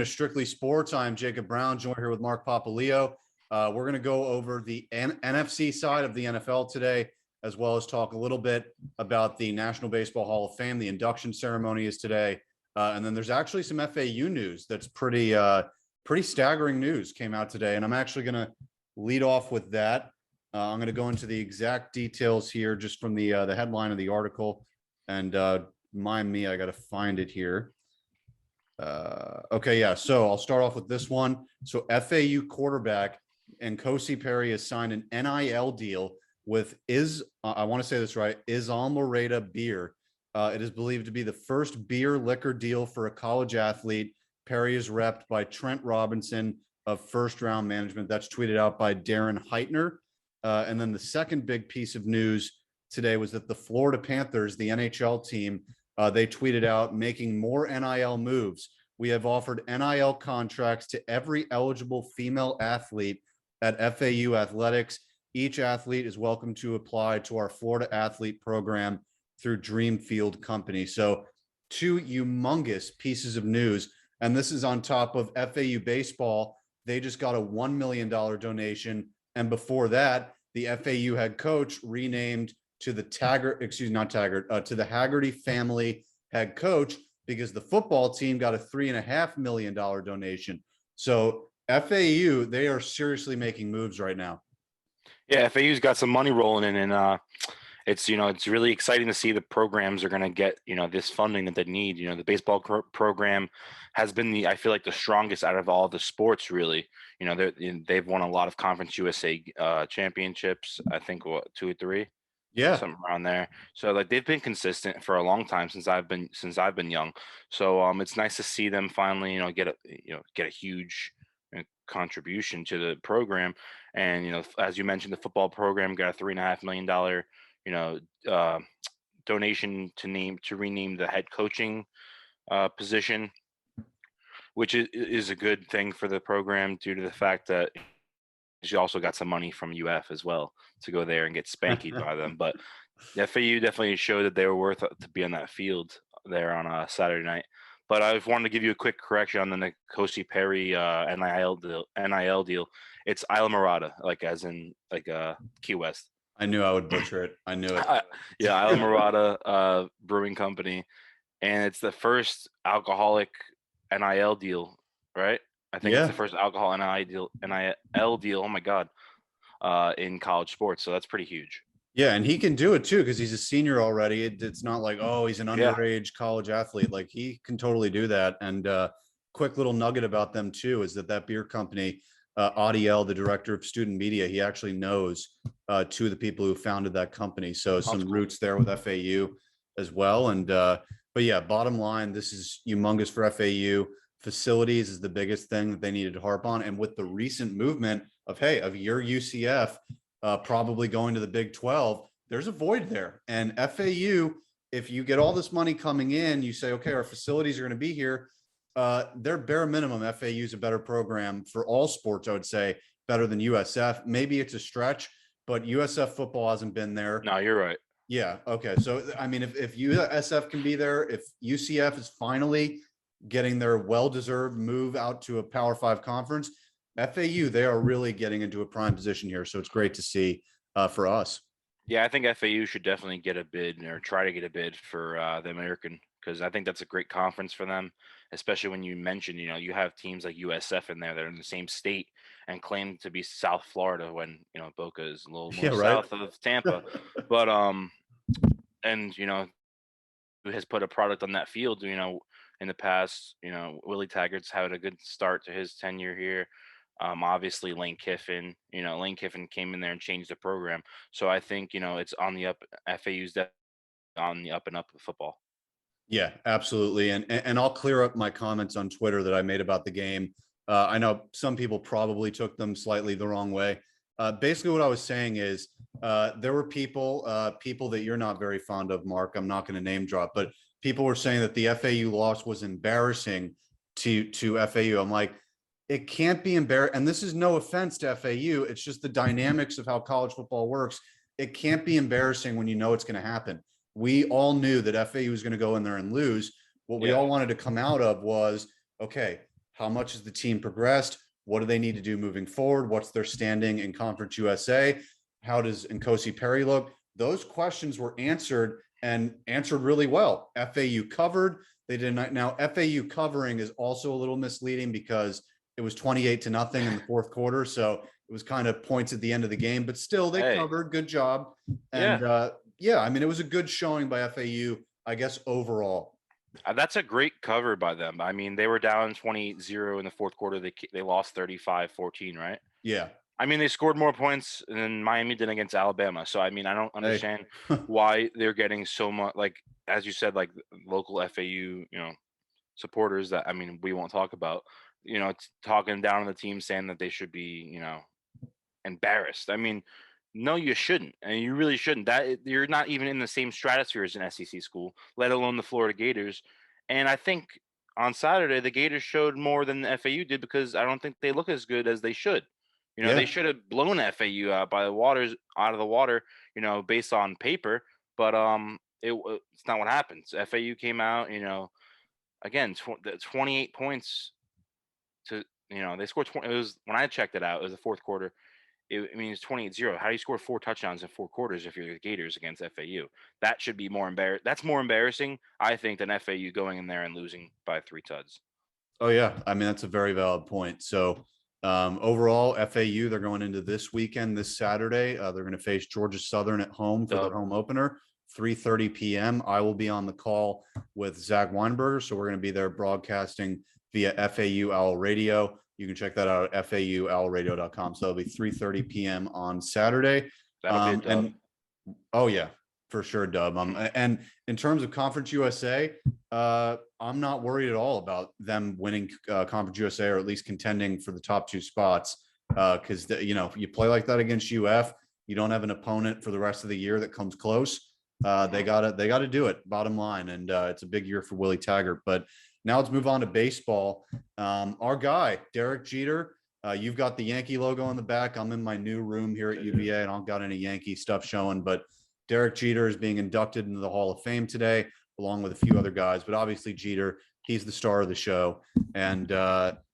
Strictly Sports. I'm Jacob Brown, joined here with Mark Papaleo. We're going to go over the NFC side of the NFL today, as well as talk a little bit about the National Baseball Hall of Fame. The induction ceremony is today. And then there's actually some FAU news that's pretty staggering news came out today. And I'm actually going to lead off with that. I'm going to go into the exact details here just from the headline of the article. And mind me, I got to find it here. Okay, yeah. So I'll start off with this one. So FAU quarterback Nkosi Perry has signed an NIL deal with I want to say this right, Almereda Beer. It is believed to be the first beer liquor deal for a college athlete. Perry is repped by Trent Robinson of First Round Management. That's tweeted out by Darren Heitner. And then the second big piece of news today was that the Florida Panthers, the NHL team, they tweeted out making more NIL moves. We have offered NIL contracts to every eligible female athlete at FAU Athletics. Each athlete is welcome to apply to our Florida athlete program through Dreamfield Company. So two humongous pieces of news. And this is on top of FAU baseball. They just got a $1 million donation. And before that, the FAU head coach renamed to the to the Haggerty family head coach, because the football team got a $3.5 million donation. So FAU, they are seriously making moves right now. Yeah, FAU's got some money rolling in, and it's really exciting to see the programs are going to get this funding that they need. The baseball program has been I feel like the strongest out of all the sports. Really, they've won a lot of Conference USA championships. I think 2 or 3. Yeah, something around there. So like they've been consistent for a long time since I've been young. So it's nice to see them finally get a huge contribution to the program. And as you mentioned, the football program got a $3.5 million donation to rename the head coaching position, which is a good thing for the program due to the fact that she also got some money from UF as well to go there and get spankied by them. But FAU definitely showed that they were worth it to be on that field there on a Saturday night. But I just wanted to give you a quick correction on the Nkosi Perry NIL deal. It's Islamorada, like as in Key West. I knew I would butcher it. I knew it. Yeah, Islamorada Brewing Company, and it's the first alcoholic NIL deal, right? I think it's the first alcohol NIL deal. Oh my God, in college sports. So that's pretty huge. Yeah, and he can do it too because he's a senior already. It's not like, oh, he's an underage college athlete. Like he can totally do that. And quick little nugget about them too is that beer company, Adiel, the director of student media, he actually knows two of the people who founded that company. So some roots there with FAU as well. And but yeah, bottom line, this is humongous for FAU. Facilities is the biggest thing that they needed to harp on. And with the recent movement of your UCF probably going to the Big 12, there's a void there. And FAU, if you get all this money coming in, you say, okay, our facilities are going to be here. Their bare minimum, FAU is a better program for all sports, I would say, better than USF. Maybe it's a stretch, but USF football hasn't been there. No, you're right. Yeah. Okay. So, I mean, if USF can be there, if UCF is finally getting their well-deserved move out to a Power 5 conference, FAU, they are really getting into a prime position here. So it's great to see for us. Yeah, I think FAU should definitely get a bid or try to get a bid for the American, because I think that's a great conference for them, especially when you mentioned, you have teams like USF in there that are in the same state and claim to be South Florida when, Boca is a little more south of Tampa. But, and, who has put a product on that field, in the past, Willie Taggart's had a good start to his tenure here. Obviously Lane Kiffin came in there and changed the program. So I think, it's on the up. FAU's on the up and up of football. Yeah, absolutely. And I'll clear up my comments on Twitter that I made about the game. I know some people probably took them slightly the wrong way. Basically what I was saying is there were people that you're not very fond of, Mark. I'm not going to name drop, but people were saying that the FAU loss was embarrassing to FAU. I'm like, it can't be embarrassing. And this is no offense to FAU. It's just the dynamics of how college football works. It can't be embarrassing when you know it's going to happen. We all knew that FAU was going to go in there and lose. What we all wanted to come out of was, okay, how much has the team progressed? What do they need to do moving forward? What's their standing in Conference USA? How does Nkosi Perry look? Those questions were answered and answered really well. FAU covered. They did not. Now, FAU covering is also a little misleading because it was 28-0 in the fourth quarter. So it was kind of points at the end of the game, but still they covered. Good job. And yeah, I mean, it was a good showing by FAU, I guess, overall. That's a great cover by them. I mean, they were down 28-0 in the fourth quarter. They lost 35-14, right? Yeah. I mean, they scored more points than Miami did against Alabama. So, I mean, I don't understand why they're getting so much, like, as you said, like local FAU, supporters that, I mean, we won't talk about, talking down on the team saying that they should be, embarrassed. I mean, no, you shouldn't. And you really shouldn't. That you're not even in the same stratosphere as an SEC school, let alone the Florida Gators. And I think on Saturday, the Gators showed more than the FAU did because I don't think they look as good as they should. They should have blown FAU out of the water, based on paper. But it's not what happens. FAU came out, again, 28 points to, they scored 20. It was, when I checked it out, it was the fourth quarter. It's 28-0. How do you score 4 touchdowns in 4 quarters if you're the Gators against FAU? That should be more embarrassing. That's more embarrassing, I think, than FAU going in there and losing by 3 tuds. Oh, yeah. I mean, that's a very valid point. So overall, FAU, they're going into this weekend, this Saturday. They're going to face Georgia Southern at home for their home opener, 3:30 p.m. I will be on the call with Zach Weinberger. So we're going to be there broadcasting via FAU Owl Radio. You can check that out at FAUOwlradio.com. So it'll be 3:30 p.m. on Saturday. That'll be a dub. Oh, yeah, for sure, dub. And in terms of Conference USA, I'm not worried at all about them winning Conference USA, or at least contending for the top 2 spots. Because, you play like that against UF, you don't have an opponent for the rest of the year that comes close. They gotta do it, bottom line. And it's a big year for Willie Taggart. But now let's move on to baseball. Our guy, Derek Jeter, you've got the Yankee logo on the back. I'm in my new room here at UVA and I don't got any Yankee stuff showing, but Derek Jeter is being inducted into the Hall of Fame today, along with a few other guys. But obviously Jeter, he's the star of the show. And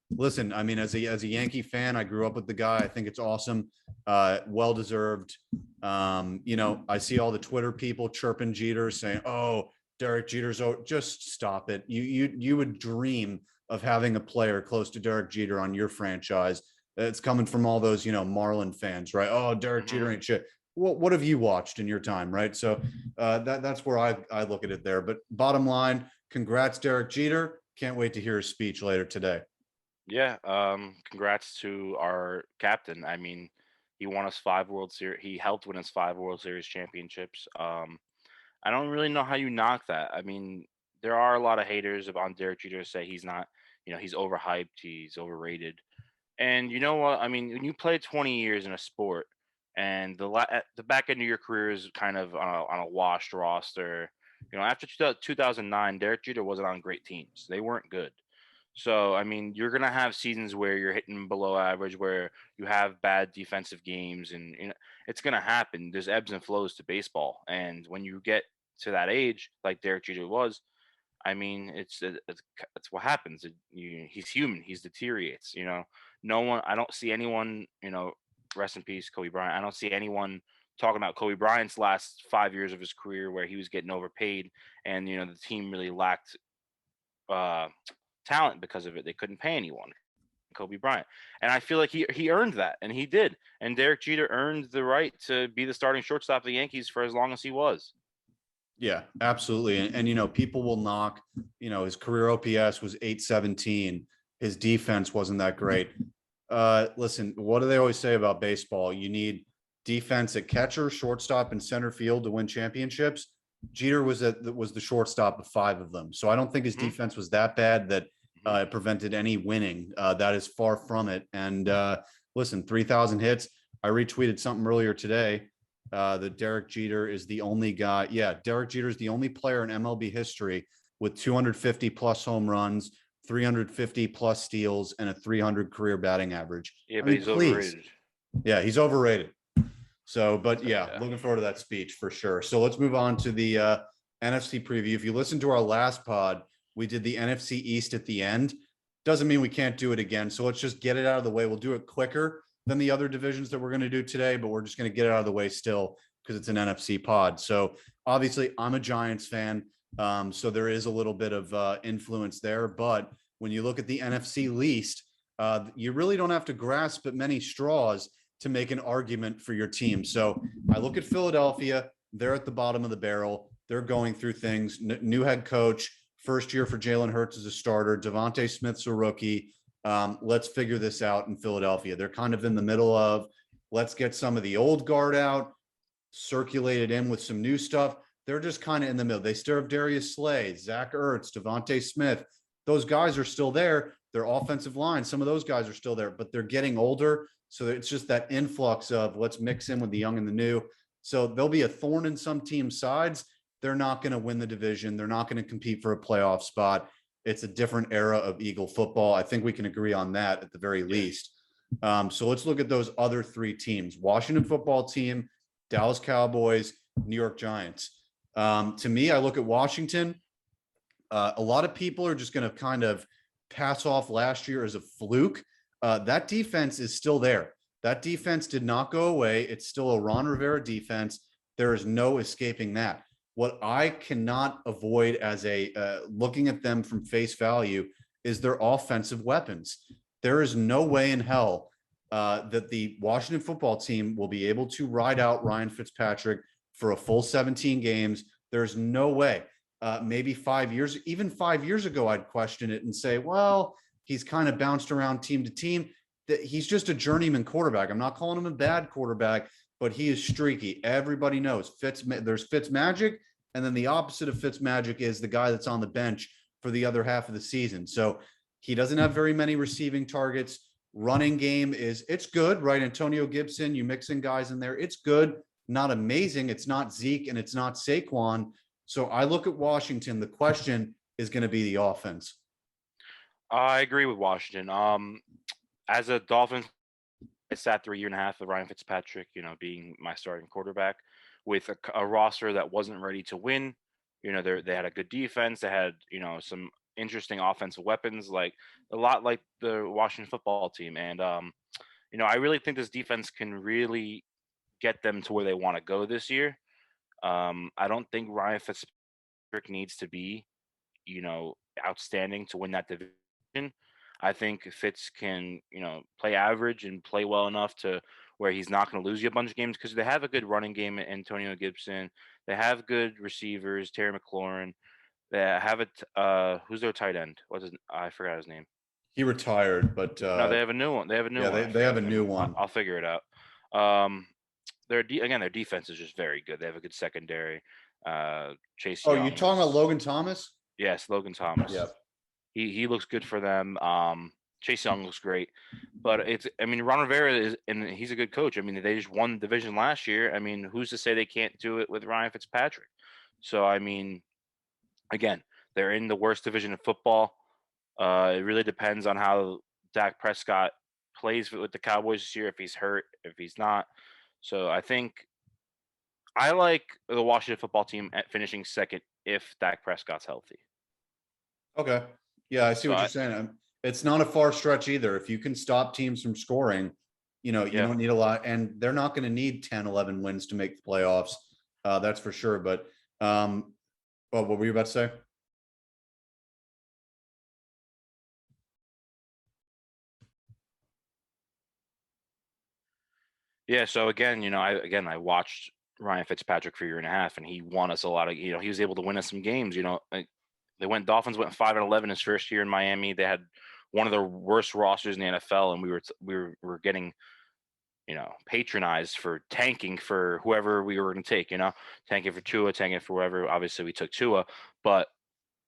listen, I mean, as a Yankee fan, I grew up with the guy. I think it's awesome. Well-deserved. I see all the Twitter people chirping Jeter saying, oh, Derek Jeter's, just stop it. You would dream of having a player close to Derek Jeter on your franchise. It's coming from all those, Marlin fans, right? Oh, Derek Jeter ain't shit. Well, what have you watched in your time, right? So that's where I look at it there. But bottom line, congrats, Derek Jeter. Can't wait to hear his speech later today. Yeah, congrats to our captain. I mean, he won us 5 World Series. He helped win us 5 World Series championships. I don't really know how you knock that. I mean, there are a lot of haters on Derek Jeter to say he's not, he's overhyped, he's overrated. And you know what? I mean, when you play 20 years in a sport and the back end of your career is kind of on a washed roster, after 2009, Derek Jeter wasn't on great teams. They weren't good. So, I mean, you're going to have seasons where you're hitting below average, where you have bad defensive games, and it's going to happen. There's ebbs and flows to baseball. And when you get to that age, like Derek Jeter was, I mean, it's what happens. He's human. He deteriorates, No one, I don't see anyone, rest in peace, Kobe Bryant. I don't see anyone talking about Kobe Bryant's last 5 years of his career where he was getting overpaid and, the team really lacked talent because of it. They couldn't pay anyone. Kobe Bryant. And I feel like he earned that, and he did. And Derek Jeter earned the right to be the starting shortstop of the Yankees for as long as he was. Yeah, absolutely. And people will knock, his career OPS was 817. His defense wasn't that great. Listen, what do they always say about baseball? You need defense at catcher, shortstop, and center field to win championships. Jeter was the shortstop of 5 of them. So I don't think his defense was that bad that it prevented any winning. That is far from it. And listen, 3,000 hits. I retweeted something earlier today that Derek Jeter is the only guy. Yeah, Derek Jeter is the only player in MLB history with 250 plus home runs, 350 plus steals, and a 300 career batting average. Yeah, but he's overrated. Yeah, he's overrated. So, but yeah, looking forward to that speech for sure. So let's move on to the NFC preview. If you listen to our last pod, we did the NFC East at the end. Doesn't mean we can't do it again. So let's just get it out of the way. We'll do it quicker than the other divisions that we're going to do today, but we're just going to get it out of the way still because it's an NFC pod. So obviously I'm a Giants fan. So there is a little bit of influence there, but when you look at the NFC least, you really don't have to grasp at many straws to make an argument for your team. So I look at Philadelphia, they're at the bottom of the barrel. They're going through things, new head coach, first year for Jalen Hurts as a starter. Devontae Smith's a rookie. Let's figure this out in Philadelphia. They're kind of in the middle of, let's get some of the old guard out, circulate it in with some new stuff. They're just kind of in the middle. They still have Darius Slay, Zach Ertz, Devontae Smith. Those guys are still there. Their offensive line, some of those guys are still there, but they're getting older. So it's just that influx of let's mix in with the young and the new. So there'll be a thorn in some teams' sides. They're not going to win the division. They're not going to compete for a playoff spot. It's a different era of Eagle football. I think we can agree on that at the very least. So let's look at those other three teams: Washington football team, Dallas Cowboys, New York Giants. To me, I look at Washington. A lot of people are just going to kind of pass off last year as a fluke. That defense is still there. That defense did not go away. It's still a Ron Rivera defense. There is no escaping that. What I cannot avoid as looking at them from face value is their offensive weapons. There is no way in hell that the Washington football team will be able to ride out Ryan Fitzpatrick for a full 17 games. There's no way. Maybe 5 years, even 5 years ago, I'd question it and say, well, he's kind of bounced around team to team. He's just a journeyman quarterback. I'm not calling him a bad quarterback, but he is streaky. Everybody knows there's Fitz magic. And then the opposite of Fitz magic is the guy that's on the bench for the other half of the season. So he doesn't have very many receiving targets. Running game it's good, right? Antonio Gibson, you mix in guys in there. It's good, not amazing. It's not Zeke and it's not Saquon. So I look at Washington. The question is going to be the offense. I agree with Washington. As a Dolphins, I sat through a year and a half of Ryan Fitzpatrick, being my starting quarterback with a roster that wasn't ready to win. They had a good defense. They had, some interesting offensive weapons, like a lot like the Washington football team. And, I really think this defense can really get them to where they want to go this year. I don't think Ryan Fitzpatrick needs to be, outstanding to win that division. I think Fitz can, play average and play well enough to where he's not going to lose you a bunch of games because they have a good running game at Antonio Gibson. They have good receivers, Terry McLaurin. They have who's their tight end? I forgot his name. He retired, but no, they have a new one. They have a new one. They have a new one. I'll figure it out. Their defense is just very good. They have a good secondary. Chase Young. You talking about Logan Thomas? Yes, Logan Thomas. Yep. He looks good for them. Chase Young looks great, but Ron Rivera he's a good coach. They just won the division last year. Who's to say they can't do it with Ryan Fitzpatrick? So, again, they're in the worst division of football. It really depends on how Dak Prescott plays with the Cowboys this year, if he's hurt, if he's not. So I think I like the Washington football team at finishing second if Dak Prescott's healthy. Okay. Yeah, I see what you're saying. It's not a far stretch either. If you can stop teams from scoring, you don't need a lot. And they're not going to need 10, 11 wins to make the playoffs. That's for sure. But what were you about to say? Yeah, so again, I watched Ryan Fitzpatrick for a year and a half, and he won us a lot of, he was able to win us some games. Dolphins went 5-11 his first year in Miami. They had one of the worst rosters in the NFL, and we were getting, patronized for tanking for whoever we were going to take. Tanking for Tua, tanking for whoever. Obviously, we took Tua, but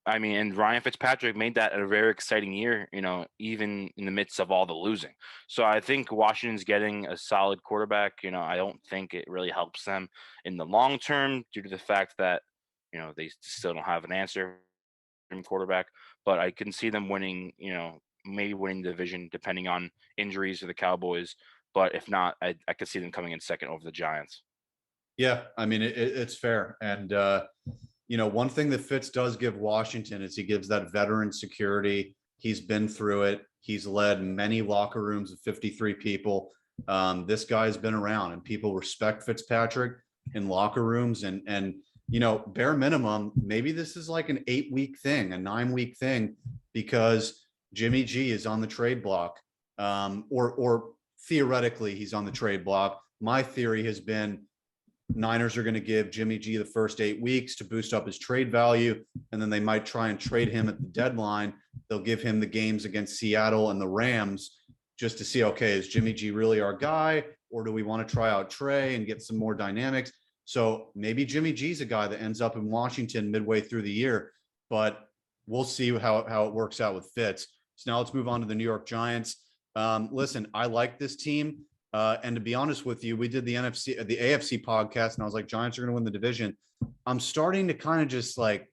and Ryan Fitzpatrick made that a very exciting year, even in the midst of all the losing. So I think Washington's getting a solid quarterback. I don't think it really helps them in the long term due to the fact that, they still don't have an answer from quarterback. But I can see them winning, maybe winning the division depending on injuries to the Cowboys. But if not, I could see them coming in second over the Giants. Yeah, it's fair. And, one thing that Fitz does give Washington is he gives that veteran security. He's been through it. He's led many locker rooms of 53 people. This guy's been around, and people respect Fitzpatrick in locker rooms. And bare minimum, maybe this is like an 8-week thing, a 9-week thing, because Jimmy G is on the trade block, or theoretically he's on the trade block. My theory has been Niners are going to give Jimmy G the first 8 weeks to boost up his trade value, and then they might try and trade him at the deadline. They'll give him the games against Seattle and the Rams just to see, okay, is Jimmy G really our guy, or do we want to try out Trey and get some more dynamics? So maybe Jimmy G's a guy that ends up in Washington midway through the year, but we'll see how it works out with Fitz. So now let's move on to the New York Giants. Listen, I like this team. And to be honest with you, we did the AFC podcast, and I was like, Giants are going to win the division. I'm starting to kind of just like,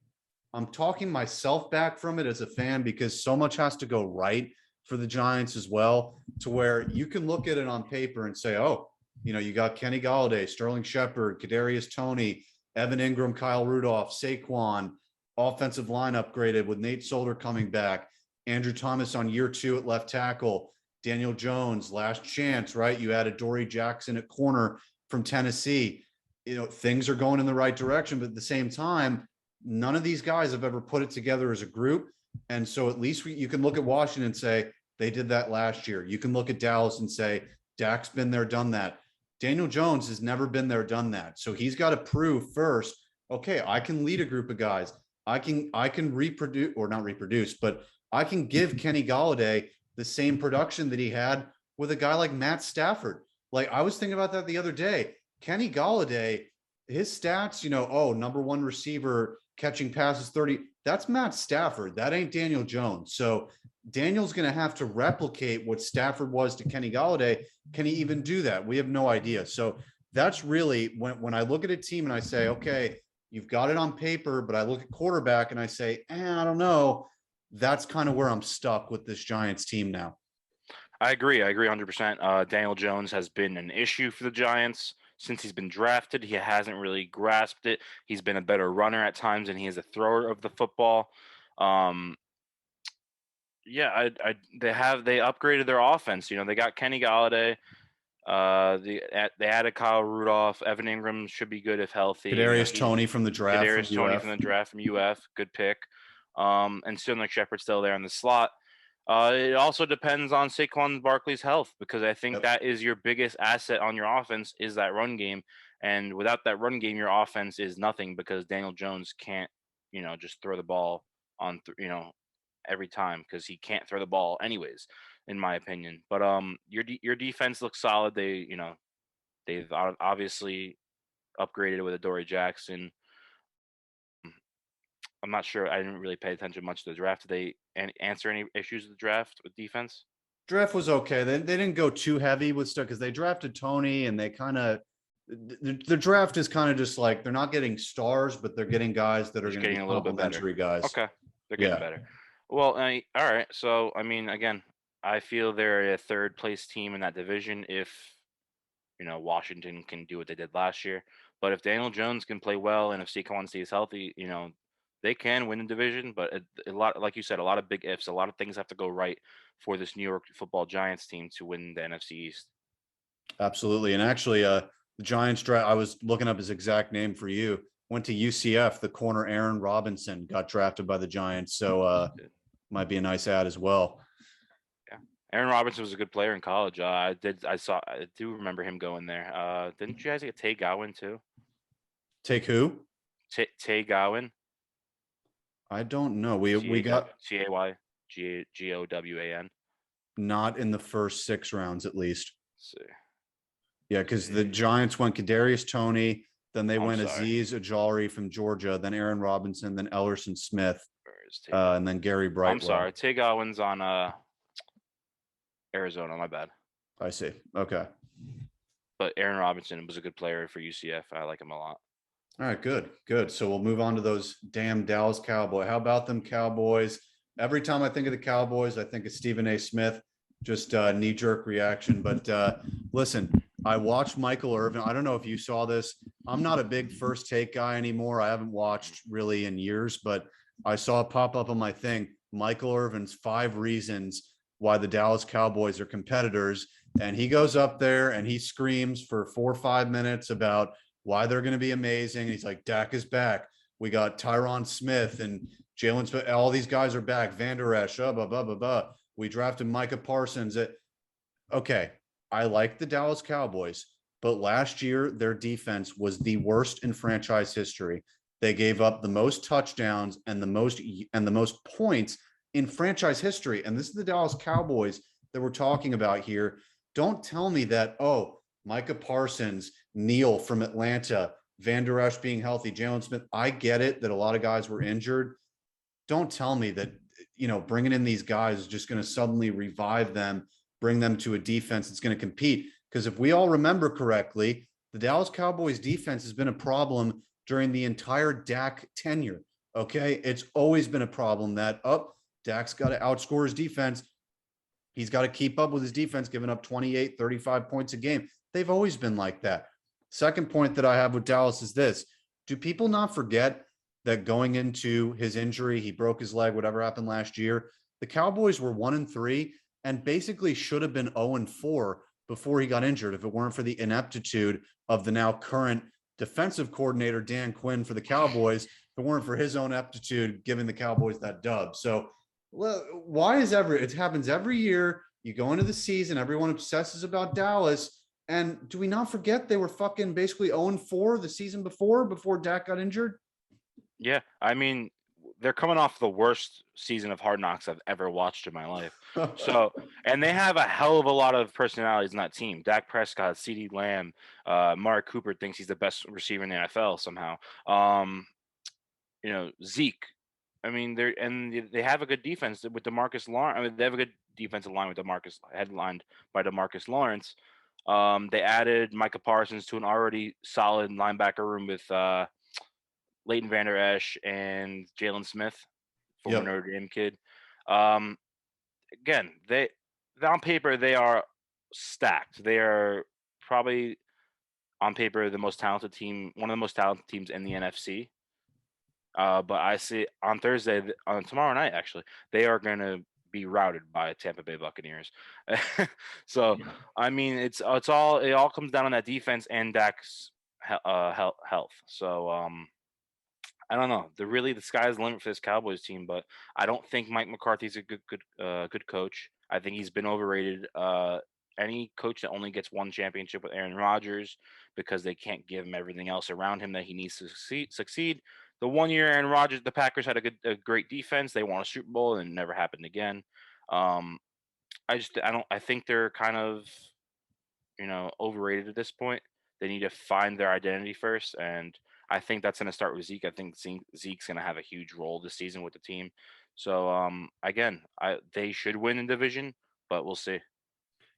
I'm talking myself back from it as a fan, because so much has to go right for the Giants as well, to where you can look at it on paper and say, oh, you got Kenny Golladay, Sterling Shepard, Kadarius Toney, Evan Ingram, Kyle Rudolph, Saquon, offensive line upgraded with Nate Solder coming back, Andrew Thomas on year 2 at left tackle, Daniel Jones, last chance, right? You added Dory Jackson at corner from Tennessee. Things are going in the right direction, but at the same time, none of these guys have ever put it together as a group. And so at least you can look at Washington and say, they did that last year. You can look at Dallas and say, Dak's been there, done that. Daniel Jones has never been there, done that. So he's got to prove first, okay, I can lead a group of guys. I can reproduce, or not reproduce, but I can give Kenny Golladay the same production that he had with a guy like Matt Stafford. Like, I was thinking about that the other day. Kenny Golladay, his stats, number 1 receiver, catching passes 30. That's Matt Stafford. That ain't Daniel Jones. So Daniel's going to have to replicate what Stafford was to Kenny Golladay. Can he even do that? We have no idea. So that's really when I look at a team and I say, okay, you've got it on paper, but I look at quarterback and I say, I don't know. That's kind of where I'm stuck with this Giants team now. I agree 100%. Daniel Jones has been an issue for the Giants since he's been drafted. He hasn't really grasped it. He's been a better runner at times than he is a thrower of the football. They upgraded their offense. They got Kenny Golladay. They added Kyle Rudolph. Evan Ingram should be good if healthy. Kadarius Toney from the draft. From UF. Good pick. And Sterling Shepard's still there in the slot. It also depends on Saquon Barkley's health, because I think that is your biggest asset on your offense, is that run game. And without that run game, your offense is nothing, because Daniel Jones can't, just throw the ball on, every time, because he can't throw the ball anyways, in my opinion. But your defense looks solid. They've obviously upgraded with Dory Jackson. I'm not sure. I didn't really pay attention much to the draft. Did they answer any issues with the draft with defense? Draft was okay. They didn't go too heavy with stuff, because they drafted Toney, and they kind of the draft is kind of just like, they're not getting stars, but they're getting guys that are going to be a little bit better. Guys. Okay, they're getting better. Well, all right. So again, I feel they're a 3rd place team in that division if Washington can do what they did last year. But if Daniel Jones can play well, and if Saquon stays healthy, they can win the division. But a lot, like you said, a lot of big ifs. A lot of things have to go right for this New York Football Giants team to win the NFC East. Absolutely. And actually, the Giants draft, I was looking up his exact name for you. Went to UCF. The corner Aaron Robinson got drafted by the Giants. So might be a nice ad as well. Yeah. Aaron Robinson was a good player in college. I do remember him going there. Didn't you guys get Tay Gowan too? Take who? Tay Gowan. I don't know. We got CAYGOWAN. Not in the first 6 rounds, at least. Let's see. Yeah, because the Giants went Kadarius Toney, then they went Azeez Ojulari from Georgia, then Aaron Robinson, then Ellerson Smith, and then Gary Brightwell. I'm sorry, Tay Gowan's on Arizona. My bad. I see. Okay. But Aaron Robinson was a good player for UCF. I like him a lot. All right, good. So we'll move on to those damn Dallas Cowboys. How about them Cowboys? Every time I think of the Cowboys, I think of Stephen A. Smith. Just knee-jerk reaction. But listen, I watched Michael Irvin. I don't know if you saw this. I'm not a big First Take guy anymore. I haven't watched really in years, but I saw it pop up on my thing. Michael Irvin's 5 reasons why the Dallas Cowboys are competitors. And he goes up there and he screams for 4 or 5 minutes about why they're going to be amazing. And he's like, Dak is back. We got Tyron Smith and Jalen Smith. All these guys are back. Van Der Esch, blah, blah, blah, blah. We drafted Micah Parsons. Okay, I like the Dallas Cowboys, but last year their defense was the worst in franchise history. They gave up the most touchdowns and the most points in franchise history. And this is the Dallas Cowboys that we're talking about here. Don't tell me that, oh, Micah Parsons, Neal from Atlanta, Van Der Esch being healthy, Jalen Smith. I get it that a lot of guys were injured. Don't tell me that, bringing in these guys is just going to suddenly revive them, bring them to a defense that's going to compete. Because if we all remember correctly, the Dallas Cowboys defense has been a problem during the entire Dak tenure. Okay. It's always been a problem that, Dak's got to outscore his defense. He's got to keep up with his defense, giving up 28, 35 points a game. They've always been like that. Second point that I have with Dallas is this. Do people not forget that going into his injury, he broke his leg, whatever happened last year, the Cowboys were 1-3 and basically should have been 0-4 before he got injured if it weren't for the ineptitude of the now current defensive coordinator, Dan Quinn, for the Cowboys, if it weren't for his own aptitude giving the Cowboys that dub. So why is it happens every year. You go into the season, everyone obsesses about Dallas. And do we not forget they were fucking basically 0-4 the season before Dak got injured? Yeah. I mean, they're coming off the worst season of Hard Knocks I've ever watched in my life. So, and they have a hell of a lot of personalities in that team. Dak Prescott, CeeDee Lamb, Mark Cooper thinks he's the best receiver in the NFL somehow. Zeke. I mean, they have a good defense with DeMarcus Lawrence. I mean, they have a good defensive line with DeMarcus, headlined by DeMarcus Lawrence. They added Micah Parsons to an already solid linebacker room with Leighton Vander Esch and Jalen Smith, former Notre Dame kid. Again, on paper they are stacked. They are probably on paper the most talented team, one of the most talented teams in the NFC. But I see on tomorrow night, actually, they are going to be routed by Tampa Bay Buccaneers. So, I mean, it all comes down on that defense and Dak's health. So, I don't know. The sky's the limit for this Cowboys team, but I don't think Mike McCarthy's a good coach. I think he's been overrated. Any coach that only gets one championship with Aaron Rodgers because they can't give him everything else around him that he needs to succeed. The 1 year Aaron Rodgers, the Packers had a great defense. They won a Super Bowl and it never happened again. I think they're kind of, overrated at this point. They need to find their identity first. And I think that's going to start with Zeke. I think Zeke's going to have a huge role this season with the team. So, again, they should win in division, but we'll see.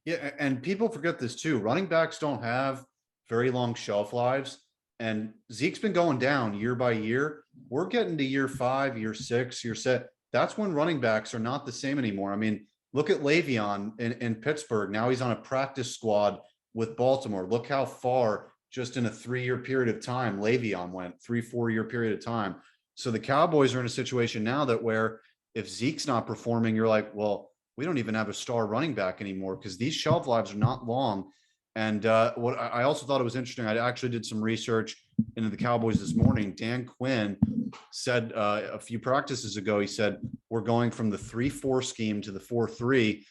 Yeah, and people forget this too. Running backs don't have very long shelf lives, and Zeke's been going down year by year. We're getting to year 5, year 6, year 7. That's when running backs are not the same anymore. I mean, look at Le'Veon in Pittsburgh. Now he's on a practice squad with Baltimore. Look how far just in a 3-year period of time Le'Veon went, 3-4 year period of time. So the Cowboys are in a situation now that where if Zeke's not performing, you're like, well, we don't even have a star running back anymore because these shelf lives are not long. And what I also thought it was interesting, I actually did some research into the Cowboys this morning. Dan Quinn said a few practices ago, he said, we're going from the 3-4 scheme to the 4-3.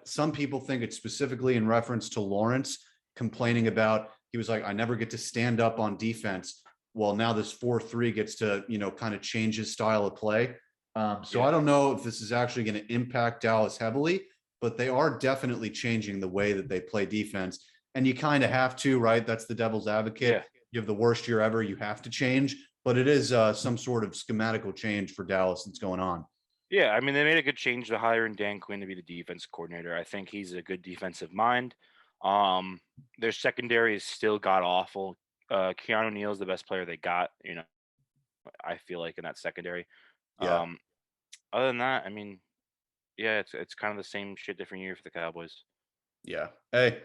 Some people think it's specifically in reference to Lawrence complaining about, he was like, I never get to stand up on defense. Well, now this 4-3 gets to, kind of change his style of play. I don't know if this is actually going to impact Dallas heavily, but they are definitely changing the way that they play defense. And you kind of have to, right? That's the devil's advocate. Yeah. You have the worst year ever. You have to change, but it is some sort of schematical change for Dallas that's going on. Yeah. I mean, they made a good change to hiring Dan Quinn to be the defense coordinator. I think he's a good defensive mind. Their secondary is still god awful. Keanu Neal is the best player they got, I feel like in that secondary. Yeah. Other than that, I mean, yeah, it's kind of the same shit, different year for the Cowboys. Yeah. Hey,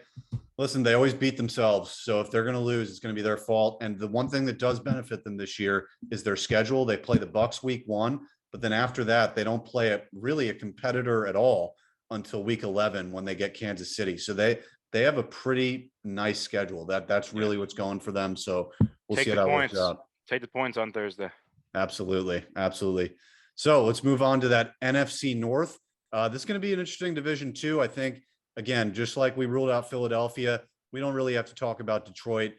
listen, they always beat themselves. So if they're going to lose, it's going to be their fault. And the one thing that does benefit them this year is their schedule. They play the Bucs week 1. But then after that, they don't play really a competitor at all until week 11 when they get Kansas City. So they have a pretty nice schedule. That's really what's going for them. So we'll see how that works out. Take the points on Thursday. Absolutely. Absolutely. So let's move on to that NFC North. This is going to be an interesting division too. I think, again, just like we ruled out Philadelphia, we don't really have to talk about Detroit.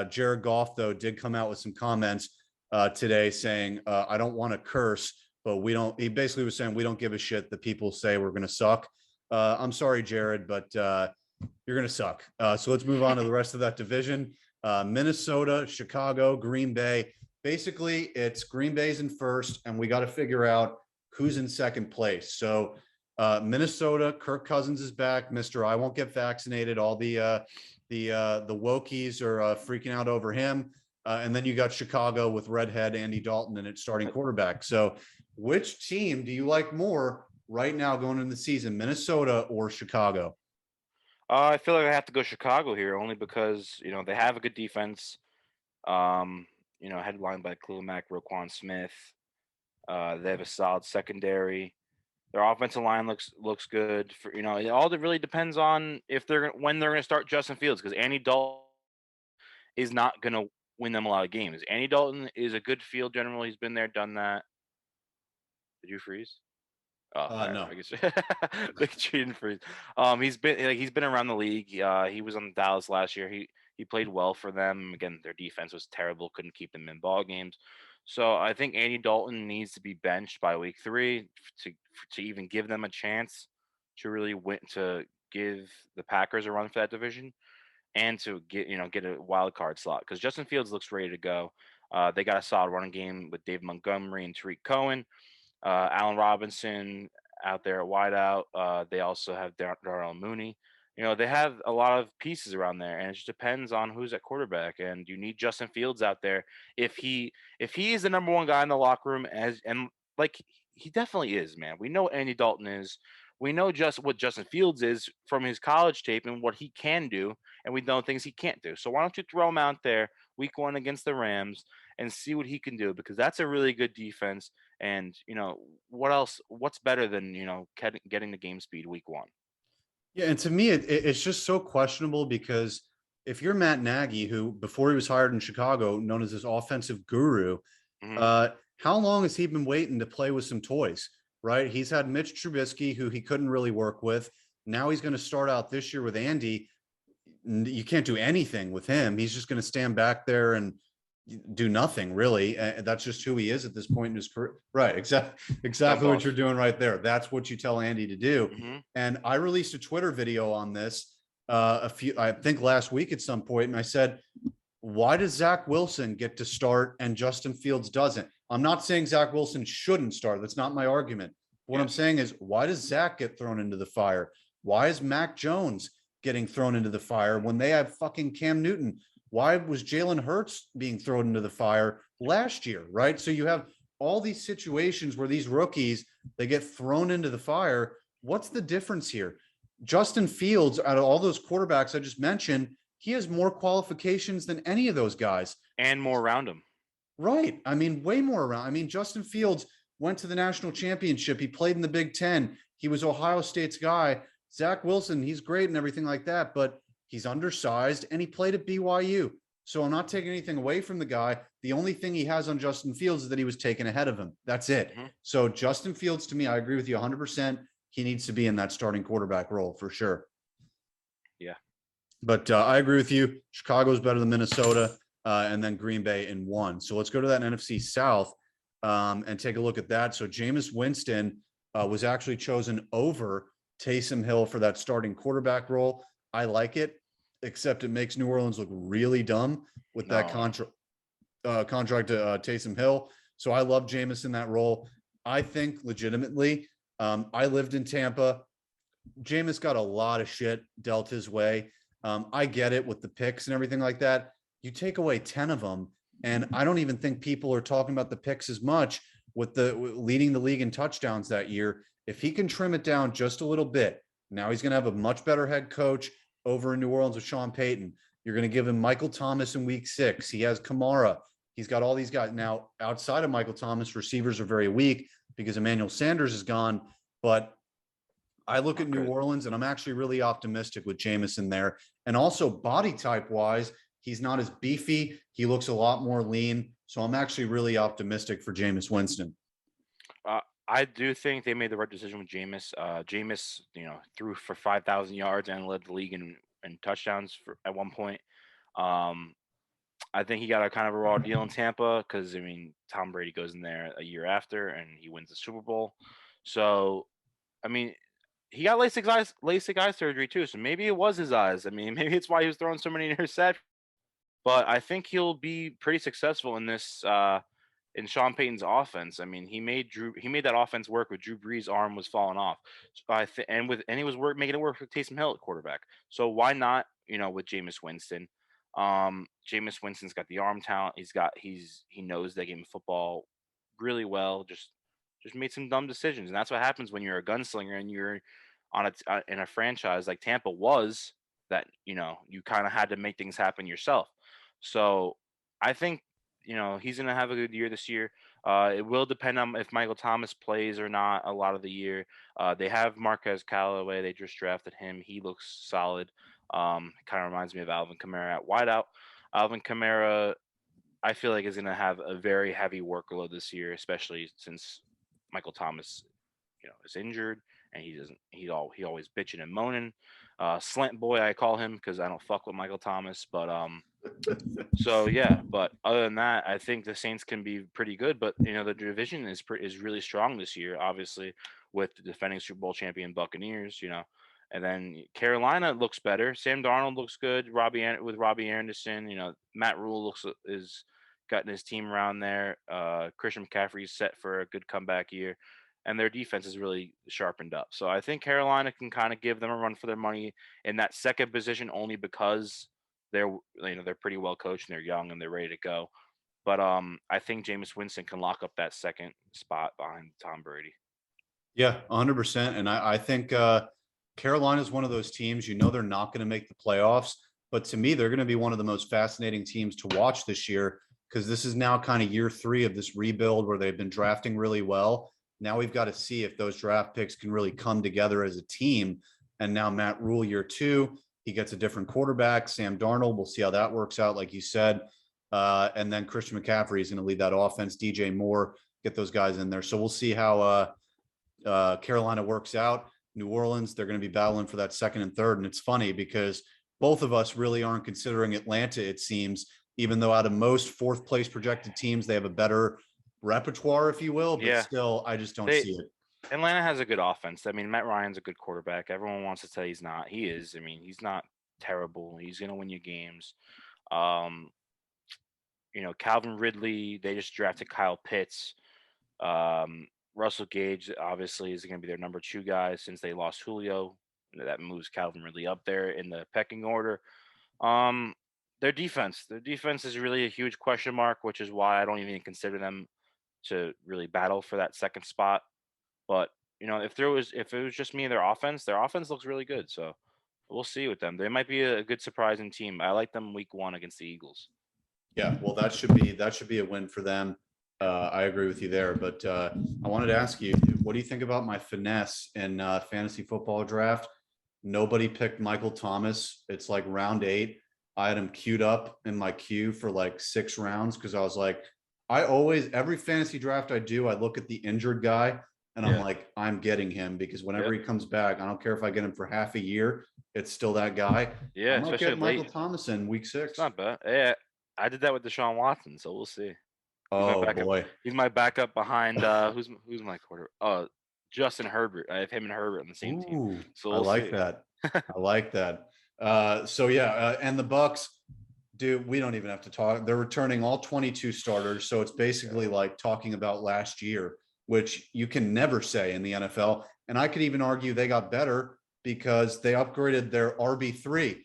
Jared Goff, though, did come out with some comments today saying, I don't want to curse, but he basically was saying, we don't give a shit that people say we're going to suck. I'm sorry, Jared, but you're going to suck. So let's move on to the rest of that division. Minnesota, Chicago, Green Bay. Basically, it's Green Bay's in first, and we got to figure out who's in second place. So Minnesota, Kirk Cousins is back. Mr. I won't get vaccinated. All the wokies are freaking out over him. And then you got Chicago with redhead Andy Dalton and its starting quarterback. So which team do you like more right now going into the season, Minnesota or Chicago? I feel like I have to go Chicago here only because, they have a good defense. Headlined by Khalil Mack, Roquan Smith. They have a solid secondary. Their offensive line looks good. It all really depends on when they're going to start Justin Fields, because Andy Dalton is not going to win them a lot of games. Andy Dalton is a good field general. He's been there, done that. Did you freeze? Oh, no. I guess look at you didn't freeze. He's been around the league. He was on Dallas last year. He played well for them. Again, their defense was terrible. Couldn't keep them in ball games. So I think Andy Dalton needs to be benched by week 3 to even give them a chance to really win, to give the Packers a run for that division, and to get a wild card slot, because Justin Fields looks ready to go. They got a solid running game with David Montgomery and Tariq Cohen, Allen Robinson out there at wideout. They also have Darnell Mooney. They have a lot of pieces around there, and it just depends on who's at quarterback. And you need Justin Fields out there. If he is the number one guy in the locker room, he definitely is, man. We know Andy Dalton is. We know just what Justin Fields is from his college tape and what he can do, and we know things he can't do. So why don't you throw him out there week 1 against the Rams and see what he can do, because that's a really good defense. And what's better than getting the game speed week 1? Yeah, and to me, it's just so questionable, because if you're Matt Nagy, who before he was hired in Chicago, known as this offensive guru, how long has he been waiting to play with some toys, right? He's had Mitch Trubisky, who he couldn't really work with. Now he's going to start out this year with Andy. You can't do anything with him. He's just going to stand back there and do nothing, really. That's just who he is at this point in his career. Right. Exactly what you're doing right there. That's what you tell Andy to do. And I released a Twitter video on this I think last week at some point, and I said, why does Zach Wilson get to start and Justin Fields doesn't? I'm not saying Zach Wilson shouldn't start. That's not my argument. What I'm saying is, why does Zach get thrown into the fire? Why is Mac Jones getting thrown into the fire when they have fucking Cam Newton? Why was Jalen Hurts being thrown into the fire last year, right? So you have all these situations where these rookies, they get thrown into the fire. What's the difference here? Justin Fields, out of all those quarterbacks I just mentioned, he has more qualifications than any of those guys. And more around him. Right. I mean, way more around. I mean, Justin Fields went to the national championship. He played in the Big Ten. He was Ohio State's guy. Zach Wilson, he's great and everything like that, but he's undersized and he played at BYU. So I'm not taking anything away from the guy. The only thing he has on Justin Fields is that he was taken ahead of him. That's it. So Justin Fields, to me, I agree with you 100%. He needs to be in that starting quarterback role for sure. Yeah. But I agree with you. Chicago's better than Minnesota, and then Green Bay in 1. So let's go to that NFC South and take a look at that. So Jameis Winston was actually chosen over Taysom Hill for that starting quarterback role. I like it, except it makes New Orleans look really dumb with that contract to Taysom Hill. So I love Jameis in that role. I think legitimately, I lived in Tampa. Jameis got a lot of shit dealt his way. I get it with the picks and everything like that. You take away 10 of them, and I don't even think people are talking about the picks as much with leading the league in touchdowns that year. If he can trim it down just a little bit, now he's going to have a much better head coach over in New Orleans with Sean Payton. You're going to give him Michael Thomas in week 6. He has Kamara. He's got all these guys. Now, outside of Michael Thomas, receivers are very weak. because Emmanuel Sanders is gone. But I look at New Orleans, and I'm actually really optimistic with Jameson there. And also body type wise, he's not as beefy. He looks a lot more lean. So I'm actually really optimistic for Jameis Winston. I do think they made the right decision with Jameis. Jameis, threw for 5,000 yards and led the league in touchdowns at one point. I think he got a kind of a raw deal in Tampa because, Tom Brady goes in there a year after and he wins the Super Bowl. So, he got LASIK eye surgery too. So maybe it was his eyes. Maybe it's why he was throwing so many interceptions. But I think he'll be pretty successful in this in Sean Payton's offense. He made that offense work with Drew Brees' arm was falling off. So and he was making it work with Taysom Hill at quarterback. So why not, with Jameis Winston? Jameis Winston's got the arm talent. He knows that game of football really well. Just made some dumb decisions, and that's what happens when you're a gunslinger and you're on in a franchise like Tampa was. That you kind of had to make things happen yourself. So I think he's going to have a good year this year. It will depend on if Michael Thomas plays or not a lot of the year. They have Marquez Callaway. They just drafted him. He looks solid. Kind of reminds me of Alvin Kamara at wideout. Alvin Kamara, I feel like, is going to have a very heavy workload this year, especially since Michael Thomas, is injured and he's always bitching and moaning. Slant boy, I call him because I don't fuck with Michael Thomas, but so yeah. But other than that, I think the Saints can be pretty good. But the division is really strong this year, obviously, with the defending Super Bowl champion Buccaneers. And then Carolina looks better. Sam Darnold looks good. Robbie Anderson. Matt Rule is gotten his team around there. Christian McCaffrey's set for a good comeback year. And their defense is really sharpened up. So I think Carolina can kind of give them a run for their money in that second position only because they're pretty well coached and they're young and they're ready to go. But I think Jameis Winston can lock up that second spot behind Tom Brady. Yeah, 100%. And I think Carolina is one of those teams, they're not going to make the playoffs. But to me, they're going to be one of the most fascinating teams to watch this year because this is now kind of year 3 of this rebuild where they've been drafting really well. Now we've got to see if those draft picks can really come together as a team. And now Matt Rule, year 2, he gets a different quarterback, Sam Darnold. We'll see how that works out, like you said. And then Christian McCaffrey is going to lead that offense. DJ Moore, get those guys in there. So we'll see how Carolina works out. New Orleans, they're going to be battling for that second and third. And it's funny because both of us really aren't considering Atlanta, it seems, even though out of most 4th place projected teams, they have a better repertoire, if you will, but still, I just don't see it. Atlanta has a good offense. Matt Ryan's a good quarterback. Everyone wants to say he's not. He is. He's not terrible. He's going to win you games. Calvin Ridley, they just drafted Kyle Pitts. Russell Gage, obviously, is going to be their number 2 guy since they lost Julio. That moves Calvin Ridley up there in the pecking order. Their defense is really a huge question mark, which is why I don't even consider them to really battle for that second spot. But if it was just me and their offense looks really good. So we'll see with them. They might be a good surprising team. I like them week 1 against the Eagles. Yeah, well, that should be a win for them. I agree with you there. But I wanted to ask you, what do you think about my finesse in fantasy football draft? Nobody picked Michael Thomas. It's like round 8. I had him queued up in my queue for like 6 rounds because I was like, every fantasy draft I do, I look at the injured guy and I'm like, I'm getting him because whenever he comes back, I don't care if I get him for half a year, it's still that guy. Yeah, I'm not getting Michael Thomas in week 6. It's not bad. Yeah, I did that with Deshaun Watson, so we'll see. Boy, he's my backup behind who's my quarter? Justin Herbert. I have him and Herbert on the same team. So I like that. I like that. And the Bucks. Dude, we don't even have to talk. They're returning all 22 starters. So it's basically like talking about last year, which you can never say in the NFL. And I could even argue they got better because they upgraded their RB3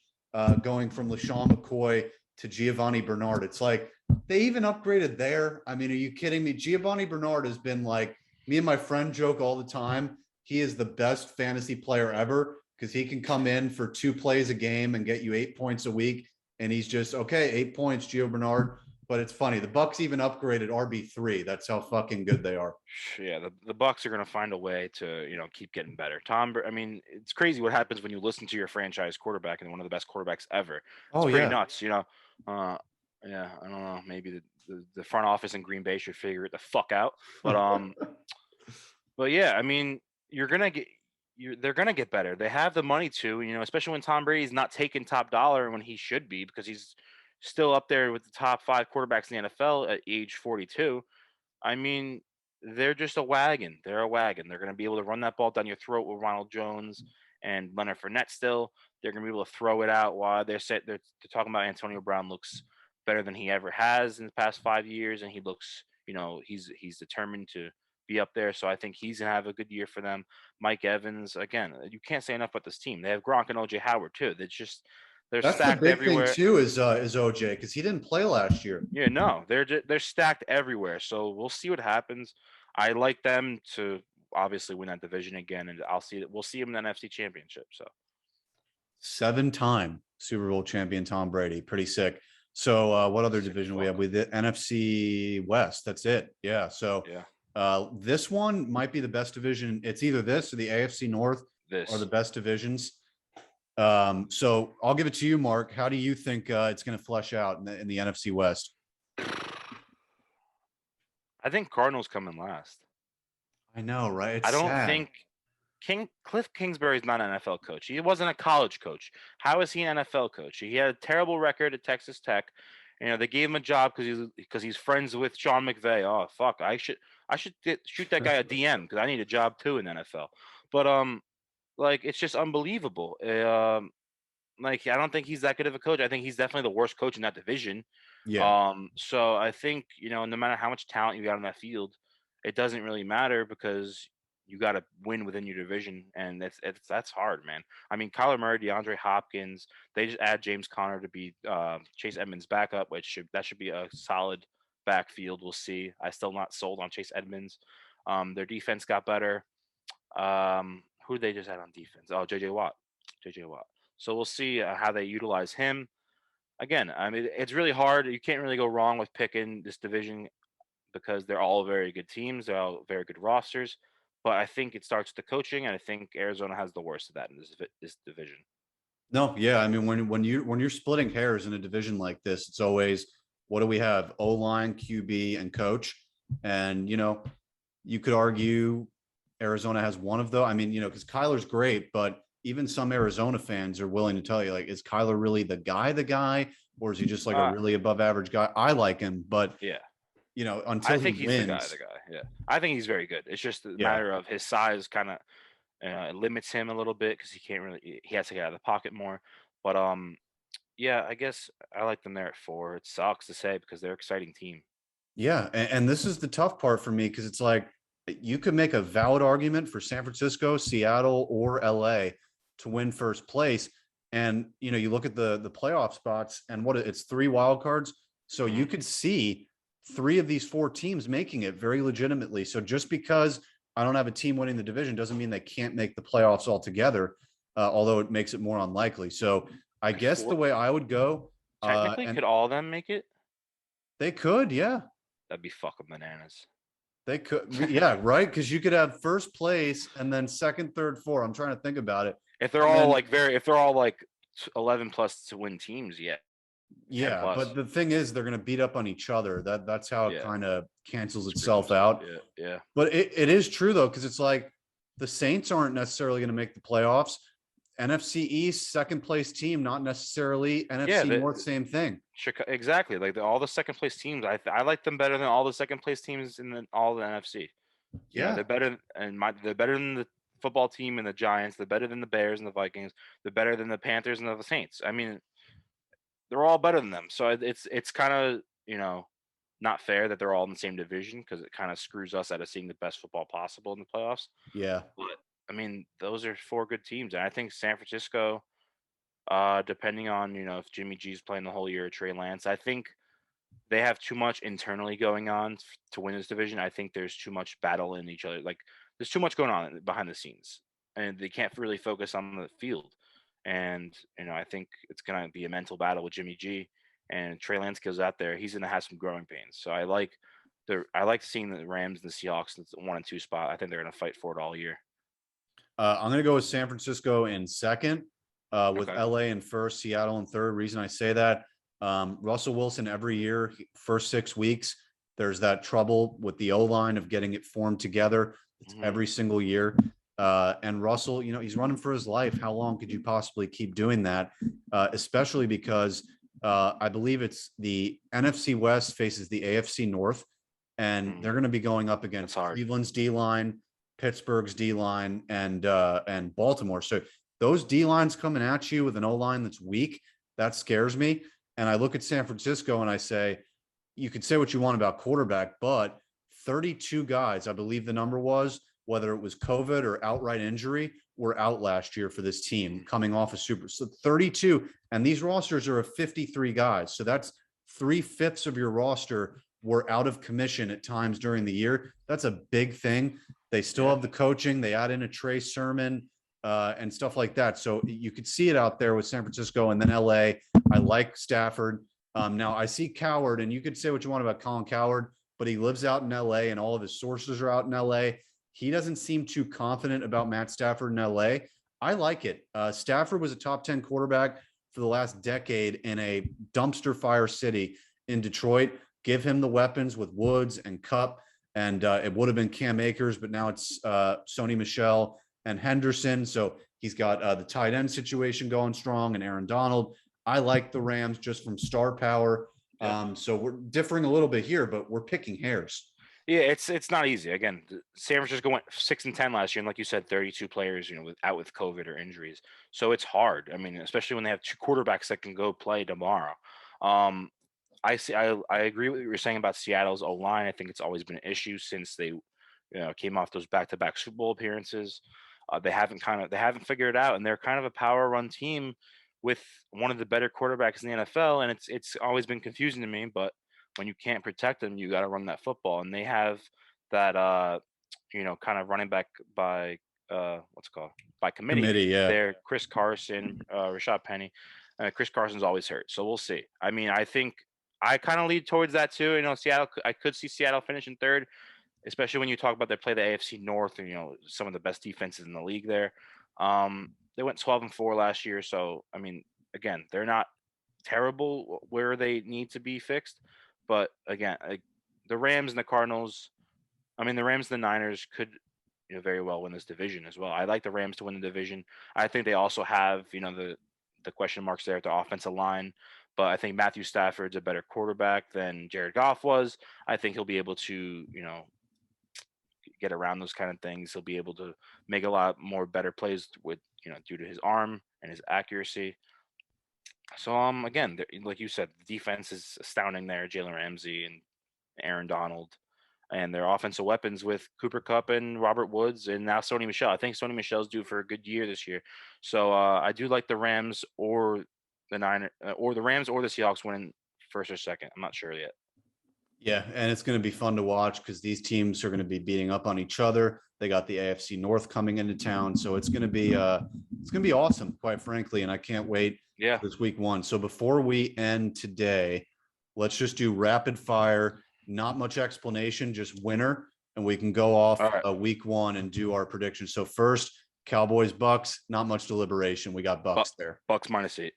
going from LaShawn McCoy to Giovanni Bernard. It's like they even upgraded there. Are you kidding me? Giovanni Bernard has been like, me and my friend joke all the time. He is the best fantasy player ever because he can come in for 2 plays a game and get you 8 points a week. And he's just, okay, 8 points, Gio Bernard. but it's funny. The Bucks even upgraded RB3. That's how fucking good they are. Yeah, the Bucks are going to find a way to, keep getting better. I mean, it's crazy what happens when you listen to your franchise quarterback and one of the best quarterbacks ever. It's Oh pretty yeah. nuts, yeah, I don't know. Maybe the front office in Green Bay should figure it the fuck out. But yeah, I mean, they're gonna get better. They have the money to, especially when Tom Brady's not taking top dollar when he should be because he's still up there with the top 5 quarterbacks in the NFL at age 42. I mean, they're just a wagon. They're a wagon. They're going to be able to run that ball down your throat with Ronald Jones and Leonard Fournette still. They're going to be able to throw it out while they're talking about Antonio Brown looks better than he ever has in the past 5 years, and he looks, he's determined to be up there. So I think he's going to have a good year for them. Mike Evans, again, you can't say enough about this team. They have Gronk and OJ Howard too. They're That's the stacked big thing everywhere. too is OJ because he didn't play last year. Yeah, no, they're stacked everywhere. So we'll see what happens. I like them to obviously win that division again, and we'll see them in the NFC Championship. So 7-time Super Bowl champion Tom Brady, pretty sick. So what other division we have? With the NFC West. That's it. Yeah. So yeah, this one might be the best division. It's either this or the AFC North are the best divisions. So I'll give it to you, Mark. How do you think it's going to flesh out in the NFC West? I think Cardinals come in last. I know, right? It's I don't sad. think Cliff Kingsbury's not an NFL coach. He wasn't a college coach. How is he an NFL coach? He had a terrible record at Texas Tech. They gave him a job because he's friends with Sean McVay. Oh fuck, I should shoot that guy a DM because I need a job too in the NFL. But like it's just unbelievable. Like I don't think he's that good of a coach. I think he's definitely the worst coach in that division. Yeah. So I think, no matter how much talent you got on that field, it doesn't really matter because you got to win within your division, and that's hard, man. I mean, Kyler Murray, DeAndre Hopkins, they just add James Conner to be Chase Edmonds' backup, that should be a solid backfield. We'll see. I still not sold on Chase Edmonds. Their defense got better. Who did they just add on defense? Oh, JJ Watt. So we'll see how they utilize him. Again, I mean, it's really hard. You can't really go wrong with picking this division because they're all very good teams. They're all very good rosters. But I think it starts with the coaching, and I think Arizona has the worst of that in this division. No, yeah. I mean, when you're splitting hairs in a division like this, it's always what do we have? O-line, QB, and coach. And you could argue Arizona has one of those. I mean, because Kyler's great, but even some Arizona fans are willing to tell you, like, is Kyler really the guy, or is he just like a really above average guy? I like him, but yeah, until I think he he's wins, the guy. Yeah, I think he's very good. It's just a matter of his size kind of it limits him a little bit because he has to get out of the pocket more. But yeah, I guess I like them there at 4. It sucks to say because they're an exciting team. Yeah, and this is the tough part for me because it's like you could make a valid argument for San Francisco, Seattle, or LA to win first place. And you look at the playoff spots and it's 3 wild cards. So you could see 3 of these 4 teams making it very legitimately. So just because I don't have a team winning the division doesn't mean they can't make the playoffs altogether, although it makes it more unlikely. So I guess the way I would go, technically, could all of them make it? They could, yeah. That'd be fucking bananas. They could, yeah, right. Because you could have first place and then second, third, fourth. I'm trying to think about it. If they're all if they're all like 11 plus to win teams, yeah. Yeah, but the thing is, they're going to beat up on each other. That's how it kind of cancels itself out. Yeah. But it is true though, because it's like the Saints aren't necessarily going to make the playoffs. NFC East, second place team, not necessarily. NFC North, same thing. Exactly. Like all the second place teams, I like them better than all the second place teams in all the NFC. Yeah, they're better, they're better than the football team and the Giants. They're better than the Bears and the Vikings. They're better than the Panthers and the Saints. I mean, they're all better than them. So it's kind of not fair that they're all in the same division because it kind of screws us out of seeing the best football possible in the playoffs. Yeah, but I mean, those are 4 good teams, and I think San Francisco, depending on if Jimmy G's playing the whole year, Trey Lance, I think they have too much internally going on to win this division. I think there's too much battle in each other. Like there's too much going on behind the scenes, and they can't really focus on the field. And I think it's gonna be a mental battle with Jimmy G, and Trey Lance goes out there, he's going to have some growing pains. So I like seeing the Rams and the Seahawks in the 1 and 2 spot. I think they're going to fight for it all year. I'm going to go with San Francisco in second, with Okay. LA in first, Seattle in third. Reason I say that, Russell Wilson every year, first 6 weeks, there's that trouble with the O-line of getting it formed together. It's every single year. And Russell, he's running for his life. How long could you possibly keep doing that? Especially because I believe it's the NFC West faces the AFC North, and they're going to be going up against Cleveland's D-line, Pittsburgh's D-line, and Baltimore. So those D-lines coming at you with an O-line that's weak, that scares me. And I look at San Francisco and I say, you could say what you want about quarterback, but 32 guys, I believe the number was, whether it was COVID or outright injury, were out last year for this team coming off a super. So 32, and these rosters are of 53 guys. So that's 3/5 of your roster were out of commission at times during the year. That's a big thing. They still have the coaching. They add in a Trey Sermon and stuff like that. So you could see it out there with San Francisco, and then LA. I like Stafford. Now I see Coward, and you could say what you want about Colin Coward, but he lives out in LA and all of his sources are out in LA. He doesn't seem too confident about Matt Stafford in LA. I like it. Stafford was a top 10 quarterback for the last decade in a dumpster fire city in Detroit. Give him the weapons with Woods and Kupp, and it would have been Cam Akers, but now it's Sony Michel and Henderson. So he's got the tight end situation going strong, and Aaron Donald. I like the Rams just from star power. So we're differing a little bit here, but we're picking hairs. Yeah, it's not easy. Again, San Francisco went 6-10 last year, and like you said, 32 players, out with COVID or injuries. So it's hard. I mean, especially when they have 2 quarterbacks that can go play tomorrow. I agree with what you were saying about Seattle's O-line. I think it's always been an issue since they came off those back-to-back Super Bowl appearances. They haven't figured it out, and they're kind of a power run team with one of the better quarterbacks in the NFL, and it's always been confusing to me. But when you can't protect them, you got to run that football, and they have that kind of running back by by committee. Yeah. They're Chris Carson, Rashad Penny. Chris Carson's always hurt, so we'll see. I mean, I think I kind of lead towards that too. Seattle. I could see Seattle finishing third, especially when you talk about they play the AFC North and some of the best defenses in the league there. They went 12-4 last year, so I mean, again, they're not terrible where they need to be fixed, but again, the Rams and the Cardinals. I mean, the Rams and the Niners could very well win this division as well. I like the Rams to win the division. I think they also have the question marks there at the offensive line, but I think Matthew Stafford's a better quarterback than Jared Goff was. I think he'll be able to get around those kind of things. He'll be able to make a lot more better plays with due to his arm and his accuracy. So again, like you said, the defense is astounding there. Jalen Ramsey and Aaron Donald, and their offensive weapons with Cooper Kupp and Robert Woods, and now Sony Michel. I think Sony Michel's due for a good year this year. So I do like the Rams or the Rams or the Seahawks winning first or second. I'm not sure yet. Yeah, and it's going to be fun to watch because these teams are going to be beating up on each other. They got the AFC North coming into town, so it's going to be awesome, quite frankly, and I can't wait. Yeah, this week 1. So before we end today, let's just do rapid fire. Not much explanation, just winner, and we can go off week 1 and do our predictions. So first, Cowboys Bucks. Not much deliberation. We got Bucks there. Bucks -8.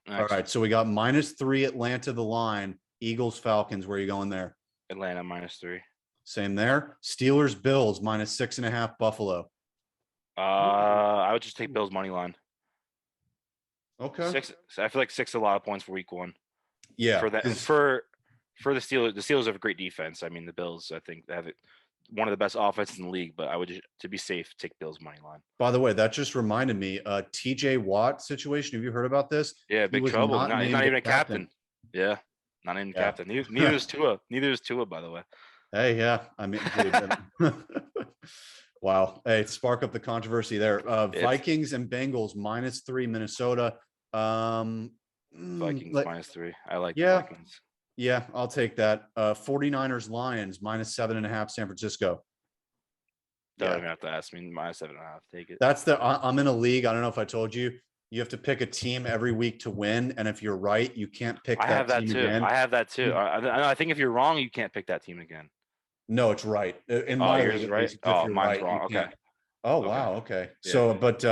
Nice. All right, so we got -3 Atlanta the line. Eagles Falcons. Where are you going there? Atlanta -3. Same there. Steelers Bills -6.5 Buffalo. I would just take Bills money line. Okay. 6. I feel like 6 is a lot of points for week 1. Yeah. For that, for the Steelers, the Steelers have a great defense. I mean, the Bills, I think they have one of the best offenses in the league. But I would just, to be safe, take Bills money line. By the way, that just reminded me, TJ Watt situation. Have you heard about this? Yeah, big trouble. Not even a captain. Yeah, not even captain. Neither is Tua. Neither is Tua, by the way. Hey, yeah. I mean, wow. Hey, spark up the controversy there. Vikings and Bengals -3 Minnesota. Vikings -3. I like the Vikings. Yeah, I'll take that. 49ers Lions -7.5 San Francisco. Don't even have to ask me. -7.5. Take it. I'm in a league. I don't know if I told you. you have to pick a team every week to win, and if you're right, you can't pick I that have that team too. again. I have that too. I think if you're wrong, you can't pick that team again. No, it's right. In Oh, my yours league, is at right. least, if Oh, you're mine's right, you wrong. Okay. can't. Oh, Okay. wow. Okay. Yeah. So, but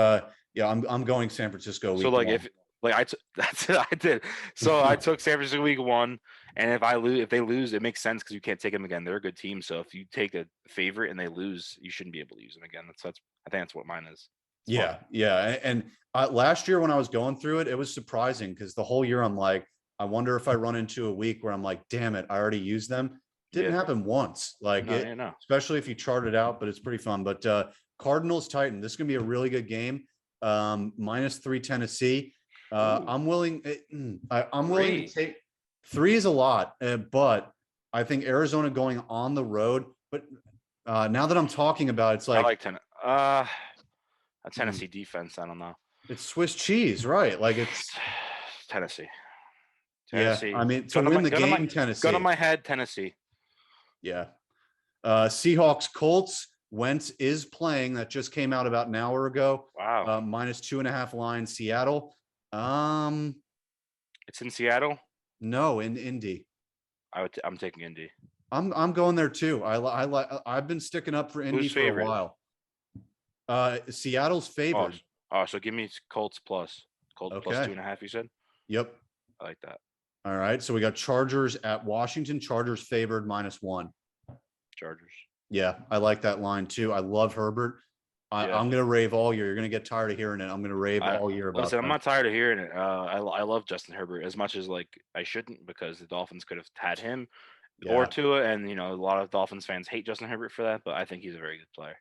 yeah, I'm going San Francisco So week like one. if like I took that's it. I did. So I took San Francisco week one, and if they lose, it makes sense because you can't take them again. They're a good team. So if you take a favorite and they lose, you shouldn't be able to use them again. That's I think that's what mine is. It's fun. Yeah. And last year when I was going through it, it was surprising because the whole year I'm like, I wonder if I run into a week where I'm like, damn it, I already used them. Didn't Yeah. happen once. Like No, it, yeah, no. especially if you chart it out, but it's pretty fun. But Cardinals Titan, this is gonna be a really good game. -3 Tennessee. I'm willing. I'm willing to take 3 is a lot, but I think Arizona going on the road. But now that I'm talking about it, it's I like like a Tennessee defense. I don't know. it's Swiss cheese, right? Like it's Tennessee. yeah. Tennessee. I mean, to win the game, Tennessee. Gun on my head, Tennessee. Yeah. Seahawks Colts. Wentz is playing. That just came out about an hour ago. Wow. -2.5 line. Seattle. It's in Seattle. No, in Indy. I'm taking Indy. I'm going there too. I've been sticking up for Indy Who's for favorite? a while. Seattle's favored. So give me Colts plus. Colts Okay. plus 2.5. You said. Yep. I like that. All right. So we got Chargers at Washington. Chargers favored -1. Chargers. Yeah, I like that line too. I love Herbert. I'm gonna rave all year. You're gonna get tired of hearing it. I'm gonna rave all year about. Listen, I'm not tired of hearing it. I love Justin Herbert as much as like I shouldn't because the Dolphins could have had him or Tua, and a lot of Dolphins fans hate Justin Herbert for that, but I think he's a very good player.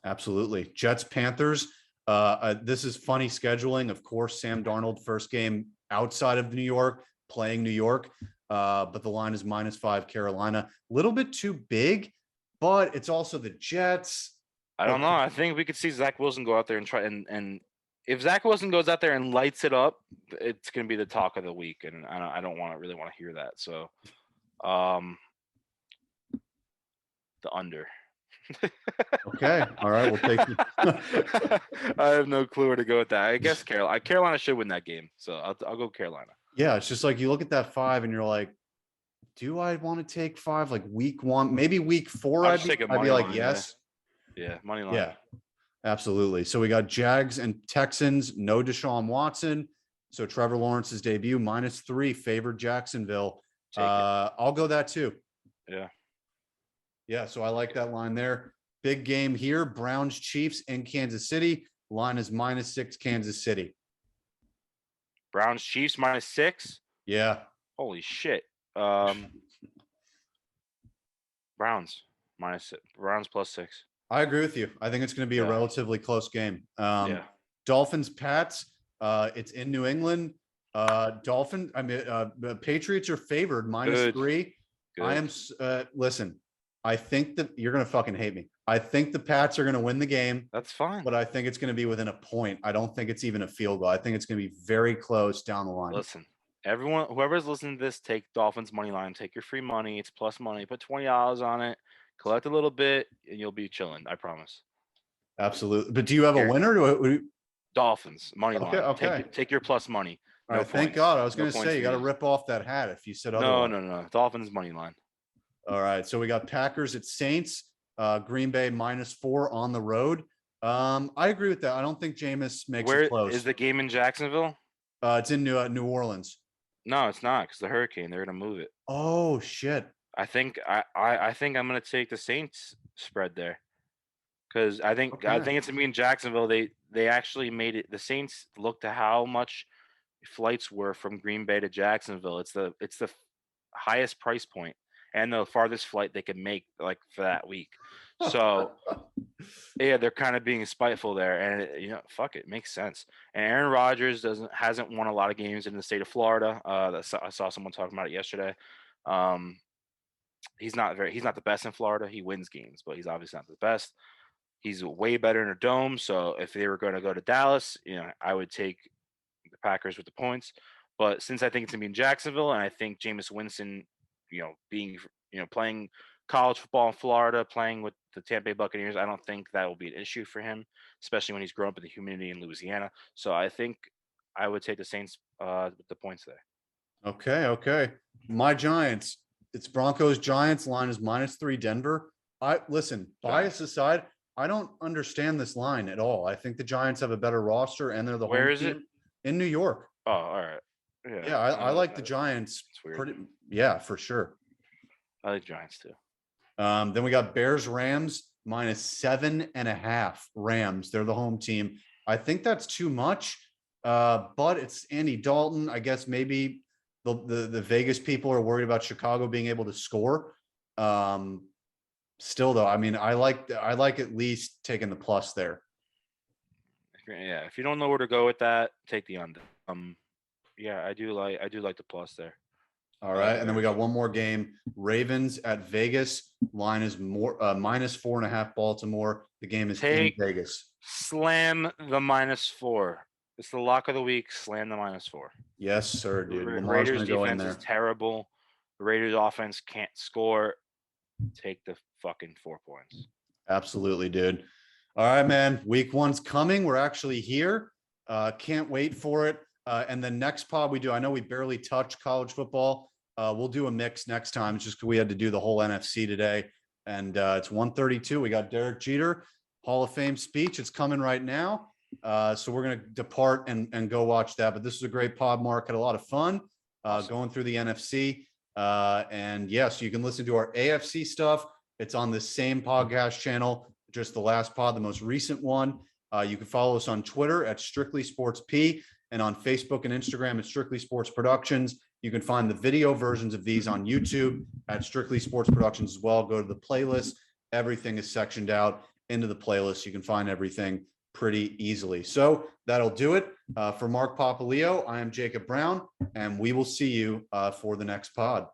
Absolutely. Jets Panthers. This is funny scheduling. Of course, Sam Darnold first game outside of New York, playing New York, but the line is -5 Carolina. A little bit too big, but it's also the Jets. I don't know. I think we could see Zach Wilson go out there and try and if Zach Wilson goes out there and lights it up, it's going to be the talk of the week, and I don't really want to hear that. So, the under. Okay. All right. We'll take I have no clue where to go with that. I guess Carolina should win that game, so I'll go Carolina. Yeah, it's just like you look at that 5 and you're like, do I want to take 5 like week 1, maybe week 4? I'd be like, yes. Yeah, money line. Yeah, absolutely. So we got Jags and Texans, no Deshaun Watson. So Trevor Lawrence's debut, -3, favored Jacksonville. I'll go that too. Yeah. Yeah, so I like that line there. Big game here, Browns Chiefs in Kansas City. Line is -6 Kansas City. Browns Chiefs -6? Yeah. Holy shit. Browns +6. I agree with you. I think it's going to be a relatively close game. Dolphins Pats. It's in New England. Patriots are favored -3. Good. I am. Listen, I think that you're going to fucking hate me. I think the Pats are going to win the game. That's fine. But I think it's going to be within a point. I don't think it's even a field goal. I think it's going to be very close down the line. Listen, everyone, whoever's listening to this, take Dolphins money line. Take your free money. It's plus money. Put $20 on it. Collect a little bit, and you'll be chilling. I promise. Absolutely. But do you have a winner? Dolphins money line. Okay. Take your plus money. All right, thank God. I was going to say you got to rip off that hat if you said otherwise. No. Dolphins money line. All right. So we got Packers at Saints. Green Bay -4 on the road. I agree with that. I don't think Jameis makes it close. Where is the game in Jacksonville? It's in New Orleans. No, it's not because the hurricane. They're going to move it. Oh shit. I think I'm going to take the Saints spread there because I think it's going to be in Jacksonville. They actually made it. The Saints looked at how much flights were from Green Bay to Jacksonville. It's the highest price point and the farthest flight they could make like for that week. So yeah, they're kind of being spiteful there, and fuck it, makes sense. And Aaron Rodgers hasn't won a lot of games in the state of Florida. I saw someone talking about it yesterday. He's not the best in Florida. He wins games, but he's obviously not the best. He's way better in a dome. So if they were going to go to Dallas, I would take the Packers with the points. But since I think it's going to be in Jacksonville, and I think Jameis Winston, playing college football in Florida, playing with the Tampa Bay Buccaneers, I don't think that will be an issue for him, especially when he's grown up in the humidity in Louisiana. So I think I would take the Saints with the points there. Okay. My Giants. It's Broncos Giants. Line is -3 Denver. Bias aside, I don't understand this line at all. I think the Giants have a better roster and they're the Where home is it? team in New York. Oh, all right. Yeah, I like the Giants. It's weird. Yeah, for sure. I like Giants too. Then we got Bears Rams -7.5 Rams. They're the home team. I think that's too much. But it's Andy Dalton. I guess maybe the Vegas people are worried about Chicago being able to score. Still though, I mean, I like at least taking the plus there. Yeah, if you don't know where to go with that, take the under. Yeah, I do like the plus there. All right, and then we got one more game. Ravens at Vegas. Line is -4.5 Baltimore. The game is in Vegas. Slam the -4. It's the lock of the week. Slam the -4. Yes, sir, dude. Raiders defense is terrible. The Raiders offense can't score. Take the fucking 4 points. Absolutely, dude. All right, man. Week 1's coming. We're actually here. Can't wait for it. And the next pod we do, I know we barely touched college football. We'll do a mix next time. It's just because we had to do the whole NFC today. And it's 1:32. We got Derek Jeter, Hall of Fame speech. It's coming right now. So we're going to depart and go watch that. But this is a great pod, Mark. Had a lot of fun going through the NFC. And yes, you can listen to our AFC stuff. It's on the same podcast channel, just the last pod, the most recent one. You can follow us on Twitter at Strictly Sports P and on Facebook and Instagram at Strictly Sports Productions. You can find the video versions of these on YouTube at Strictly Sports Productions as well. Go to the playlist. Everything is sectioned out into the playlist. You can find everything pretty easily. So that'll do it. For Mark Papaleo, I am Jacob Brown, and we will see you for the next pod.